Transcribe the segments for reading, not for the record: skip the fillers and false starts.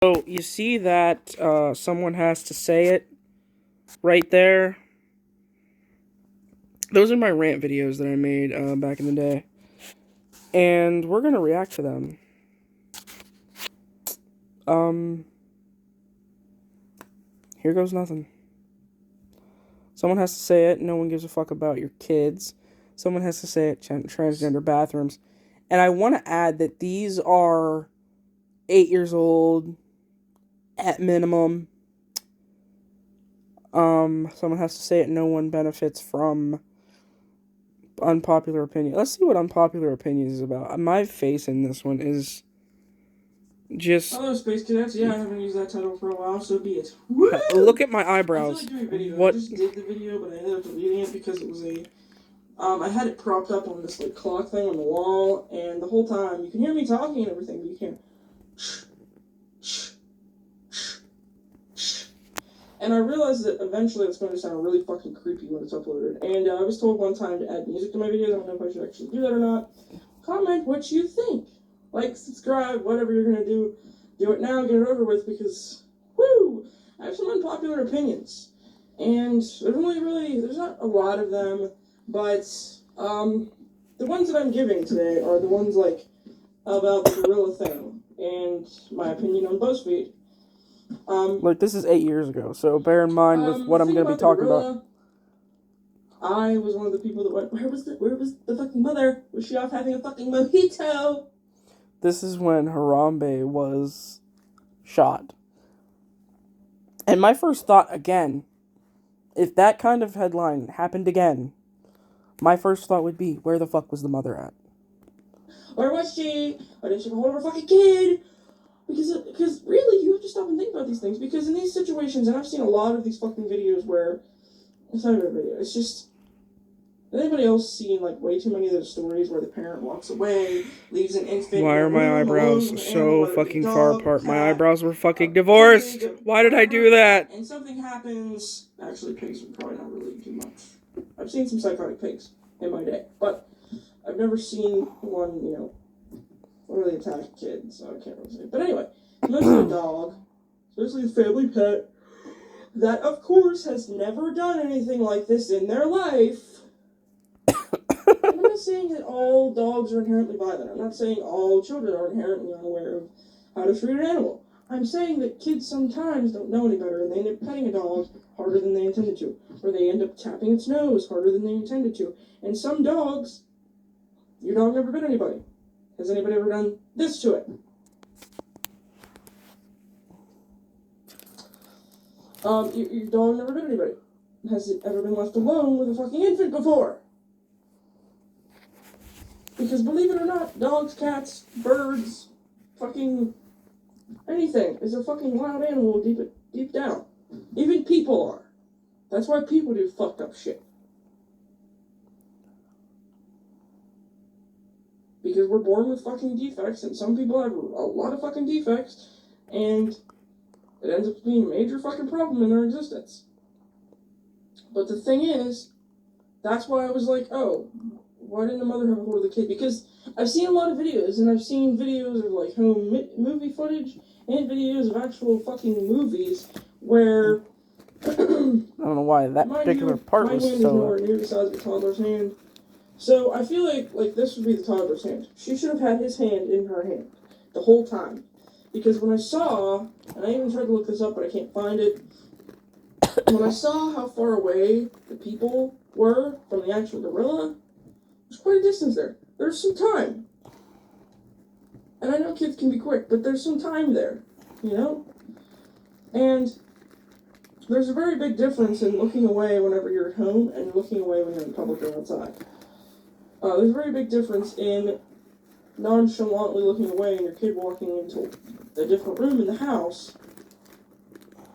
So, you see that someone has to say it right there? Those are my rant videos that I made back in the day. And we're going to react to them. Here goes nothing. Someone has to say it. No one gives a fuck about your kids. Someone has to say it. Transgender bathrooms. And I want to add that these are 8 years old at minimum. Someone has to say it. No one benefits from unpopular opinion. Let's see what unpopular opinion is about. My face in this one is just... Hello, Space Cadets. Yeah, I haven't used that title for a while, so be it. Woo! Look at my eyebrows. I feel like doing a video. What? I just did the video, but I ended up deleting it because it was a... I had it propped up on this, like, clock thing on the wall, and the whole time, you can hear me talking and everything, but you can't... And I realized that eventually it's going to sound really fucking creepy when it's uploaded. And I was told one time to add music to my videos. I don't know if I should actually do that or not. Comment what you think. Like, subscribe, whatever you're going to do. Do it now, get it over with, because, woo! I have some unpopular opinions. And there's not a lot of them, but, the ones that I'm giving today are the ones, like, about the gorilla thing, and my opinion on BuzzFeed. Look, this is 8 years ago, so bear in mind with what I'm going to be talking about. I was one of the people that went, where was the fucking mother? Was she off having a fucking mojito? This is when Harambe was shot. And my first thought, again, if that kind of headline happened again, my first thought would be, where the fuck was the mother at? Where was she? Why didn't she hold her fucking kid? Because really, you have to stop and think about these things. Because in these situations, and I've seen a lot of these fucking videos where, it's not even a video, it's just, anybody else seen, like, way too many of those stories where the parent walks away, leaves an infant... Why are my eyebrows so fucking far apart? My eyebrows were fucking divorced. Why did I do that? And something happens... Actually, pigs are probably not really too much. I've seen some psychotic pigs in my day, but I've never seen one, you know, really attack a kid, so I can't really say. But anyway, mostly a dog, especially a family pet, that, of course, has never done anything like this in their life. I'm not saying that all dogs are inherently violent. I'm not saying all children are inherently unaware of how to treat an animal. I'm saying that kids sometimes don't know any better, and they end up petting a dog harder than they intended to, or they end up tapping its nose harder than they intended to. And some dogs, your dog never bit anybody. Has anybody ever done this to it? Your dog never bit anybody. Has it ever been left alone with a fucking infant before? Because believe it or not, dogs, cats, birds, fucking anything is a fucking wild animal deep down. Even people are. That's why people do fucked up shit. Because we're born with fucking defects, and some people have a lot of fucking defects, and it ends up being a major fucking problem in their existence. But the thing is, that's why I was like, oh, why didn't the mother have a hold of the kid? Because I've seen a lot of videos, and I've seen videos of, like, home movie footage, and videos of actual fucking movies, where... I don't know why that particular part was so... My hand is nowhere near the size of a toddler's hand. So I feel like this would be the toddler's hand. She should have had his hand in her hand the whole time. Because when I saw, and I even tried to look this up, but I can't find it, when I saw how far away the people were from the actual gorilla, there's quite a distance there. There's some time. And I know kids can be quick, but there's some time there, you know? And there's a very big difference in looking away whenever you're at home and looking away when you're in public or outside. There's a very big difference in nonchalantly looking away and your kid walking into a different room in the house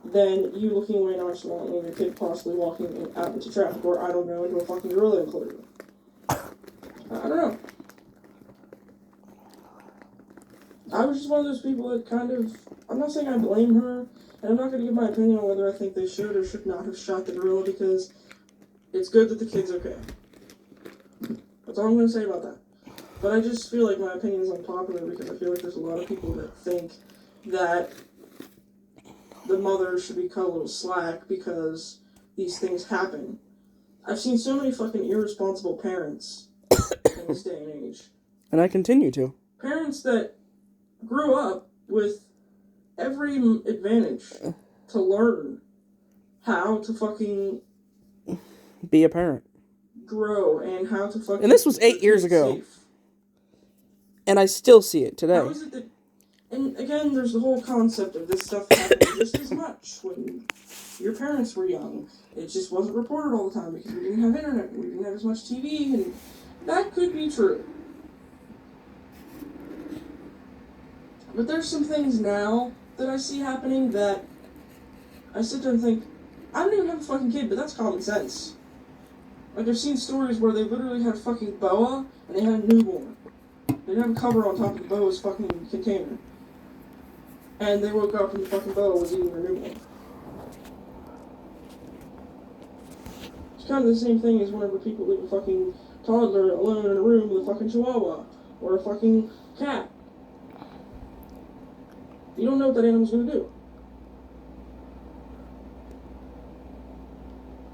than you looking away nonchalantly and your kid possibly walking out into traffic or, I don't know, into a fucking gorilla enclosure. I don't know. I was just one of those people that kind of... I'm not saying I blame her, and I'm not going to give my opinion on whether I think they should or should not have shot the gorilla, because it's good that the kid's okay. That's all I'm going to say about that. But I just feel like my opinion is unpopular because I feel like there's a lot of people that think that the mother should be cut a little slack because these things happen. I've seen so many fucking irresponsible parents in this day and age. And I continue to. Parents that grew up with every advantage to learn how to fucking be a parent. Grow and how to fucking... And this was 8 years ago. Safe. And I still see it today. How is it that... And again, there's the whole concept of this stuff happening just as much when your parents were young. It just wasn't reported all the time because we didn't have internet and we didn't have as much TV, and that could be true. But there's some things now that I see happening that I sit there and think, I don't even have a fucking kid, but that's common sense. Like, I've seen stories where they literally had a fucking boa and they had a newborn. They didn't have a cover on top of the boa's fucking container. And they woke up and the fucking boa was eating their newborn. It's kind of the same thing as whenever people leave a fucking toddler alone in a room with a fucking chihuahua or a fucking cat. You don't know what that animal's gonna do.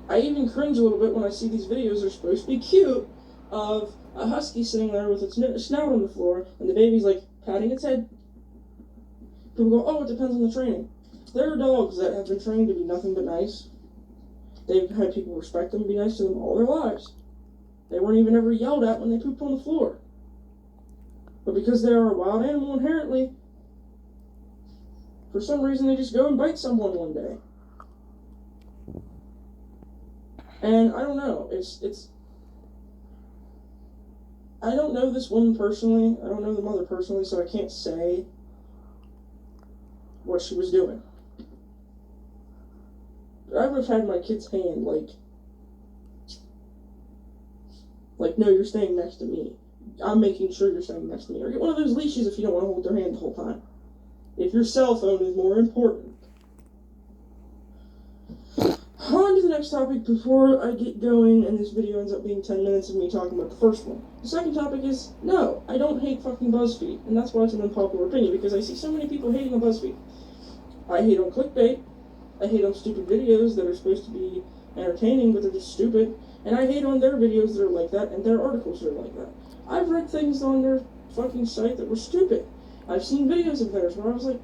I even cringe a little bit when I see these videos that are supposed to be cute of a husky sitting there with its snout on the floor and the baby's like patting its head. People go, oh, it depends on the training. There are dogs that have been trained to be nothing but nice. They've had people respect them and be nice to them all their lives. They weren't even ever yelled at when they pooped on the floor. But because they are a wild animal inherently, for some reason they just go and bite someone one day. And I don't know, I don't know this woman personally, I don't know the mother personally, so I can't say what she was doing. But I would have had my kid's hand, like, no, you're staying next to me. I'm making sure you're staying next to me. Or get one of those leashes if you don't want to hold their hand the whole time. If your cell phone is more important. On to the next topic before I get going and this video ends up being 10 minutes of me talking about the first one. The second topic is, no, I don't hate fucking BuzzFeed. And that's why it's an unpopular opinion, because I see so many people hating on BuzzFeed. I hate on clickbait. I hate on stupid videos that are supposed to be entertaining, but they're just stupid. And I hate on their videos that are like that and their articles that are like that. I've read things on their fucking site that were stupid. I've seen videos of theirs where I was like,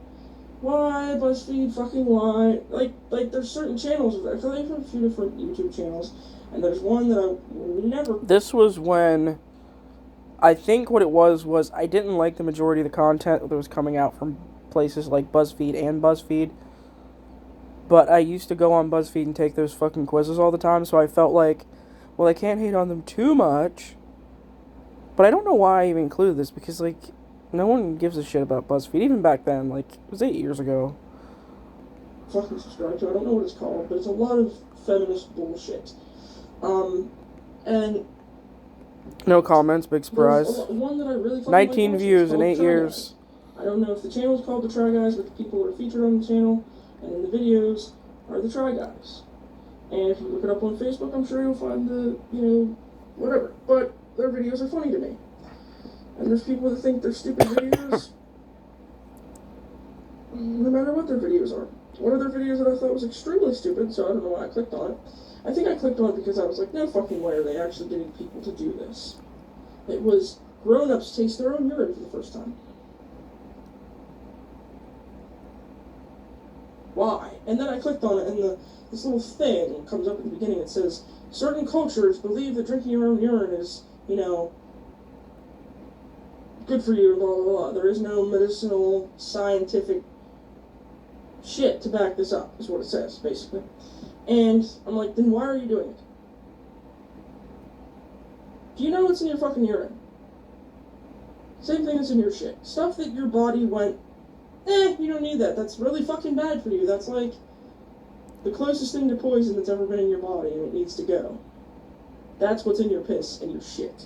why, BuzzFeed, fucking why? Like there's certain channels of that. So they have a few different YouTube channels, and there's one that I never... This was when, I think what it was I didn't like the majority of the content that was coming out from places like BuzzFeed and BuzzFeed. But I used to go on BuzzFeed and take those fucking quizzes all the time, so I felt like, well, I can't hate on them too much. But I don't know why I even included this, because, like, no one gives a shit about BuzzFeed, even back then. Like, it was 8 years ago. Fucking subscribe to. I don't know what it's called, but it's a lot of feminist bullshit. And... No comments, big surprise. One that I really 19 views in 8 years. I don't know if the channel is called The Try Guys, but the people that are featured on the channel and in the videos are The Try Guys. And if you look it up on Facebook, I'm sure you'll find the, whatever. But their videos are funny to me. And there's people that think they're stupid videos, no matter what their videos are. One of their videos that I thought was extremely stupid, so I don't know why I clicked on it. I think I clicked on it because I was like, no fucking way are they actually getting people to do this. It was grown-ups taste their own urine for the first time. Why? And then I clicked on it, and this little thing comes up at the beginning. It says, certain cultures believe that drinking your own urine is, good for you, blah, blah, blah. There is no medicinal, scientific shit to back this up, is what it says, basically. And I'm like, then why are you doing it? Do you know what's in your fucking urine? Same thing that's in your shit. Stuff that your body went, you don't need that. That's really fucking bad for you. That's like the closest thing to poison that's ever been in your body, and it needs to go. That's what's in your piss and your shit.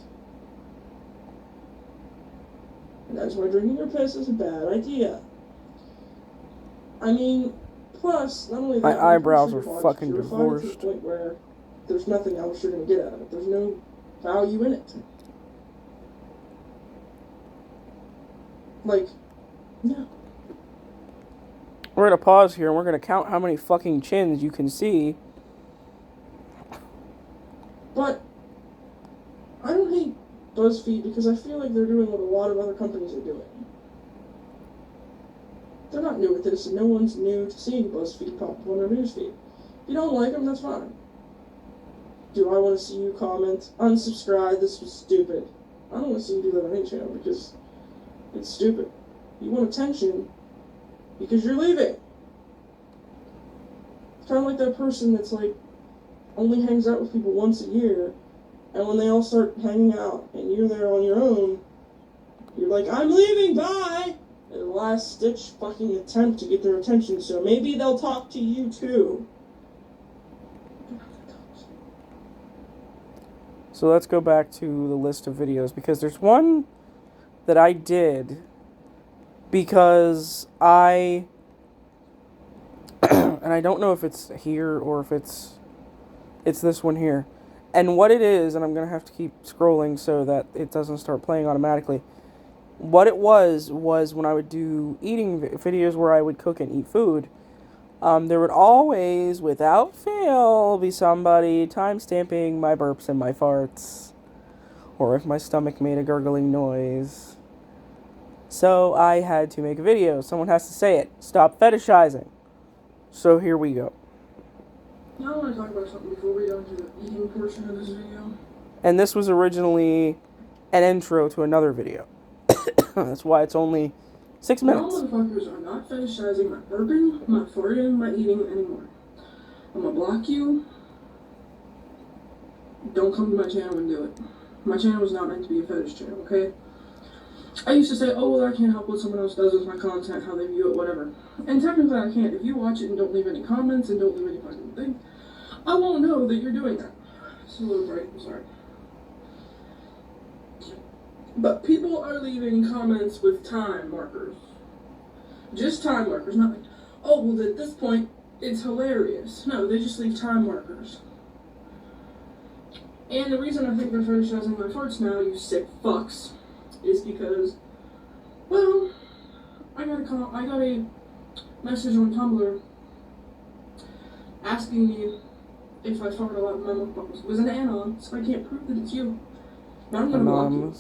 And that's why drinking your piss is a bad idea. I mean, plus, not only that, my eyebrows are body, fucking you're refined to divorced. the point where there's nothing else you're going to get out of it. There's no value in it. Like, no. We're gonna pause here and we're gonna count how many fucking chins you can see. But I don't hate BuzzFeed because I feel like they're doing what a lot of other companies are doing. They're not new at this, and no one's new to seeing BuzzFeed pop up on their newsfeed. If you don't like them, that's fine. Do I want to see you comment, unsubscribe, this was stupid? I don't want to see you do that on any channel because it's stupid. You want attention because you're leaving. It's kind of like that person that's like only hangs out with people once a year, and when they all start hanging out and you're there on your own, you're like, I'm leaving, bye! And the last ditch fucking attempt to get their attention, so maybe they'll talk to you too. So let's go back to the list of videos because there's one that I did because I and I don't know if it's here or if it's this one here. And what it is, and I'm going to have to keep scrolling so that it doesn't start playing automatically. What it was when I would do eating videos where I would cook and eat food, there would always, without fail, be somebody time-stamping my burps and my farts. Or if my stomach made a gurgling noise. So I had to make a video. Someone has to say it. Stop fetishizing. So here we go. Now I want to talk about something before we go into the eating portion of this video. And this was originally an intro to another video. That's why it's only 6 minutes. Y'all motherfuckers are not fetishizing my burping, my farting, my eating anymore. I'm gonna block you. Don't come to my channel and do it. My channel is not meant to be a fetish channel, okay? I used to say, oh, well, I can't help what someone else does with my content, how they view it, whatever. And technically I can't. If you watch it and don't leave any comments and don't leave any fucking thing, I won't know that you're doing that. It's a little bright, I'm sorry. But people are leaving comments with time markers. Just time markers, not like, oh, well, at this point, it's hilarious. No, they just leave time markers. And the reason I think they're fetishizing my farts now, you sick fucks, is because, well, I got a message on Tumblr asking me if I fart a lot in my mukbangs. It was an anon, so I can't prove that it's you. But I'm gonna block you.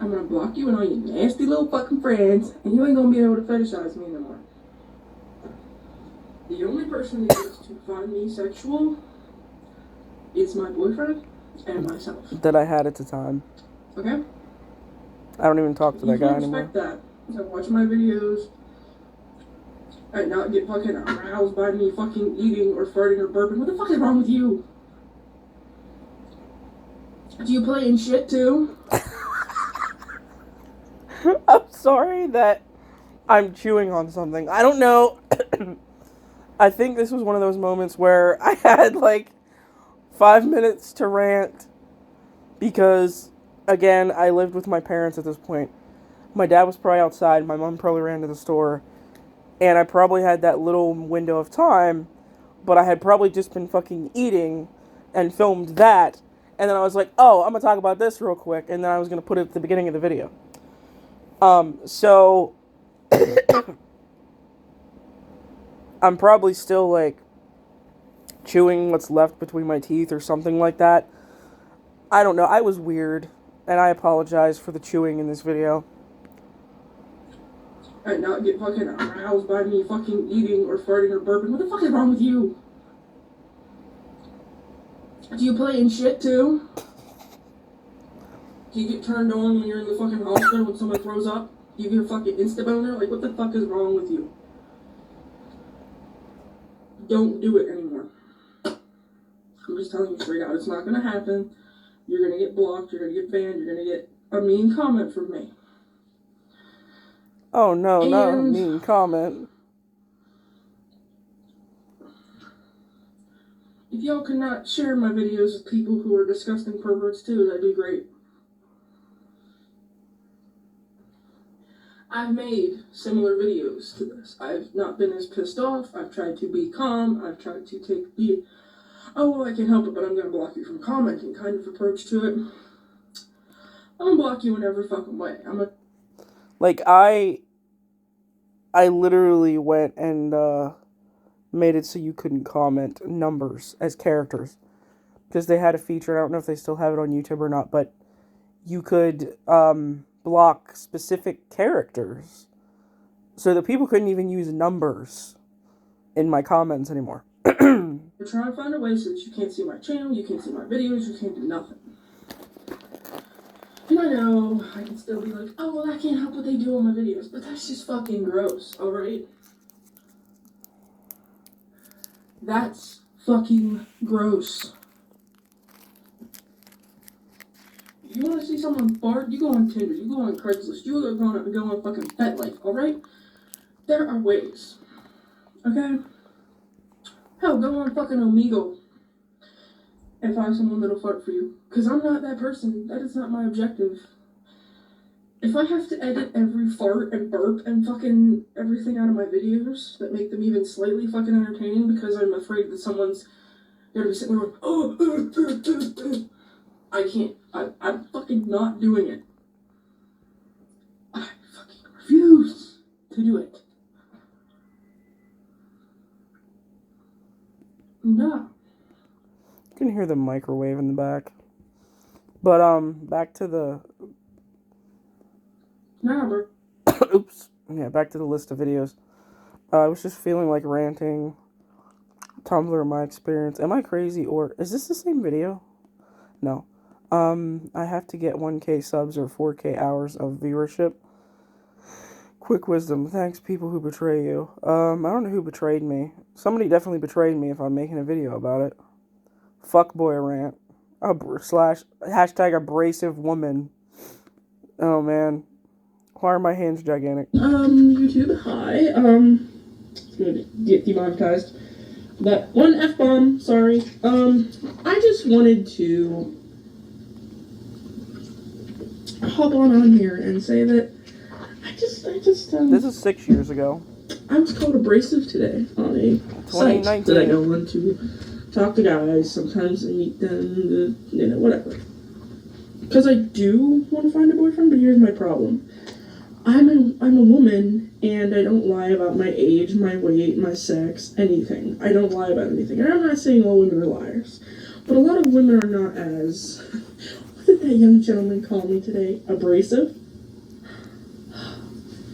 I'm gonna block you and all you nasty little fucking friends, and you ain't gonna be able to fetishize me anymore. The only person that gets to find me sexual is my boyfriend and myself. That I had at the time. Okay? I don't even talk to that guy anymore. You can expect that. So watch my videos and not get fucking aroused by me fucking eating or farting or burping. What the fuck is wrong with you? Do you play in shit too? I'm sorry that I'm chewing on something. I don't know. I think this was one of those moments where I had like 5 minutes to rant because, again, I lived with my parents at this point. My dad was probably outside. My mom probably ran to the store. And I probably had that little window of time, but I had probably just been fucking eating and filmed that. And then I was like, oh, I'm going to talk about this real quick. And then I was going to put it at the beginning of the video. So I'm probably still like chewing what's left between my teeth or something like that. I don't know. I was weird, and I apologize for the chewing in this video. And not get fucking aroused by me fucking eating or farting or burping. What the fuck is wrong with you? Do you play in shit too? Do you get turned on when you're in the fucking hospital when someone throws up? Do you get a fucking insta-boner? Like, what the fuck is wrong with you? Don't do it anymore. I'm just telling you straight out, it's not gonna happen. You're gonna get blocked, you're gonna get banned, you're gonna get a mean comment from me. Oh no, not a mean comment. If y'all could not share my videos with people who are disgusting perverts too, that'd be great. I've made similar videos to this. I've not been as pissed off. I've tried to be calm. I've tried to take the, oh, well, I can't help it, but I'm going to block you from commenting kind of approach to it. I'm going to block you in every fucking way. Like, I I literally went and made it so you couldn't comment numbers as characters because they had a feature. I don't know if they still have it on YouTube or not, but you could block specific characters so that people couldn't even use numbers in my comments anymore. We're trying to find a way so that you can't see my channel, you can't see my videos, you can't do nothing. And I know I can still be like, oh, well, I can't help what they do on my videos, but that's just fucking gross, alright? That's fucking gross. You want to see someone fart? You go on Tinder, you go on Craigslist, you go on fucking FetLife, alright? There are ways. Okay? Hell, go on fucking Omegle and find someone that'll fart for you. Because I'm not that person. That is not my objective. If I have to edit every fart and burp and fucking everything out of my videos that make them even slightly fucking entertaining because I'm afraid that someone's gonna be sitting there going, I can't. I'm fucking not doing it. I fucking refuse to do it. No. You can hear the microwave in the back. But back to the oops. Yeah, back to the list of videos. I was just feeling like ranting. Tumblr, my experience. Am I crazy or is this the same video? No. I have to get 1K subs or 4K hours of viewership. Quick wisdom. Thanks, people who betray you. I don't know who betrayed me. Somebody definitely betrayed me if I'm making a video about it. Fuckboy rant. Slash hashtag abrasive woman. Oh, man. Why are my hands gigantic? YouTube, hi. It's gonna get demonetized. That one F-bomb, sorry. I just wanted to hop on here and say that I just, This is 6 years ago. I was called abrasive today on a site that I go on to talk to guys. Sometimes I meet them, whatever. Because I do want to find a boyfriend, but here's my problem. I'm a woman, and I don't lie about my age, my weight, my sex, anything. I don't lie about anything. And I'm not saying all women are liars. But a lot of women are not as... What did that young gentleman call me today? Abrasive?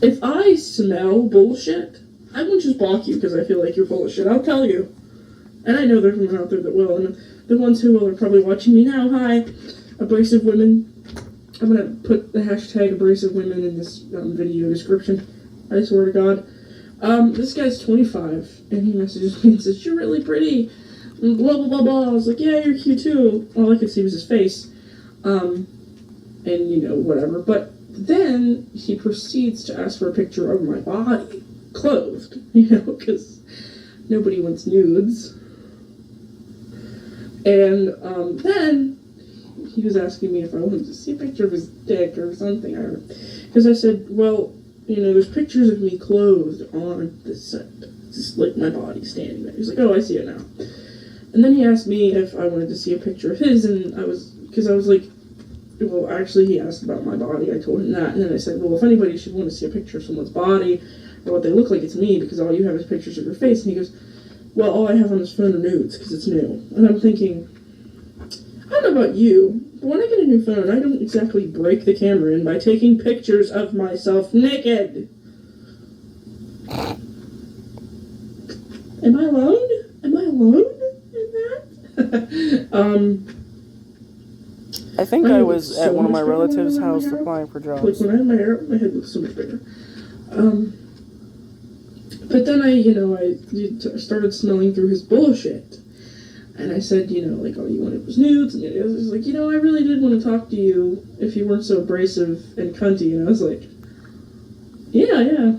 If I smell bullshit, I won't just block you because I feel like you're full of shit. I'll tell you. And I know there's women out there that will, and the ones who will are probably watching me now. Hi, abrasive women. I'm gonna put the hashtag abrasive women in this video description. I swear to God. This guy's 25, and he messages me and says, "You're really pretty," and blah blah blah blah. I was like, "Yeah, you're cute too." All I could see was his face, and whatever. But then he proceeds to ask for a picture of my body, clothed, because nobody wants nudes. And then he was asking me if I wanted to see a picture of his dick or something. I don't know. Because I said, well, there's pictures of me clothed on the set. Just like my body standing there. He's like, oh, I see it now. And then he asked me if I wanted to see a picture of his, and I was like, well, actually, he asked about my body. I told him that, and then I said, well, if anybody should want to see a picture of someone's body or what they look like, it's me, because all you have is pictures of your face. And he goes, well, all I have on this phone are nudes, because it's new. And I'm thinking, I don't know about you, but when I get a new phone, I don't exactly break the camera in by taking pictures of myself naked. Am I alone? Am I alone in that? I think I was at one of my relatives' house applying for jobs. Like, when I had my hair up, my head looks so much bigger. But then I started smelling through his bullshit. And I said, like, all you wanted was nudes. And he was like, I really did want to talk to you if you weren't so abrasive and cunty. And I was like, yeah.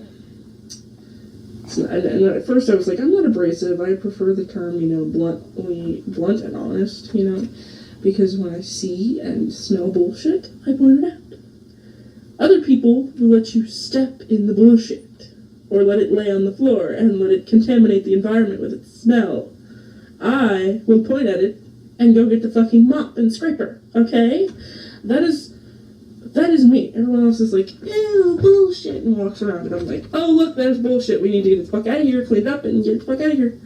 And at first I was like, I'm not abrasive. I prefer the term, blunt and honest, Because when I see and smell bullshit, I point it out. Other people will let you step in the bullshit. Or let it lay on the floor and let it contaminate the environment with its smell. I will point at it and go get the fucking mop and scraper, okay? That is That is me. Everyone else is like, ew, bullshit, and walks around. And I'm like, oh, look, there's bullshit. We need to get the fuck out of here, clean it up, and get the fuck out of here.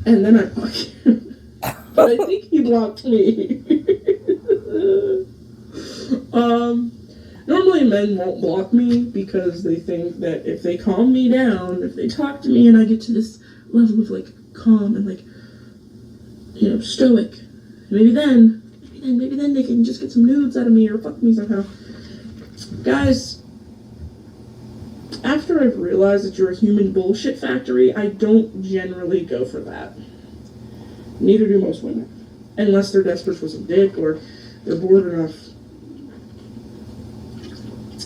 And then I block him. But I think he blocked me. Normally men won't block me because they think that if they calm me down, if they talk to me and I get to this level of, like, calm and, like, you know, stoic, maybe then they can just get some nudes out of me or fuck me somehow. Guys, after I've realized that you're a human bullshit factory, I don't generally go for that. Neither do most women. Unless they're desperate for some dick or they're bored enough.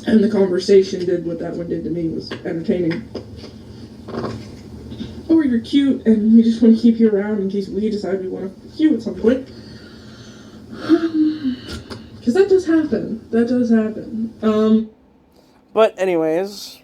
And the conversation did what that one did to me, was entertaining. Or you're cute and we just want to keep you around in case we decide we want to fuck you at some point. Because that does happen. That does happen. But anyways,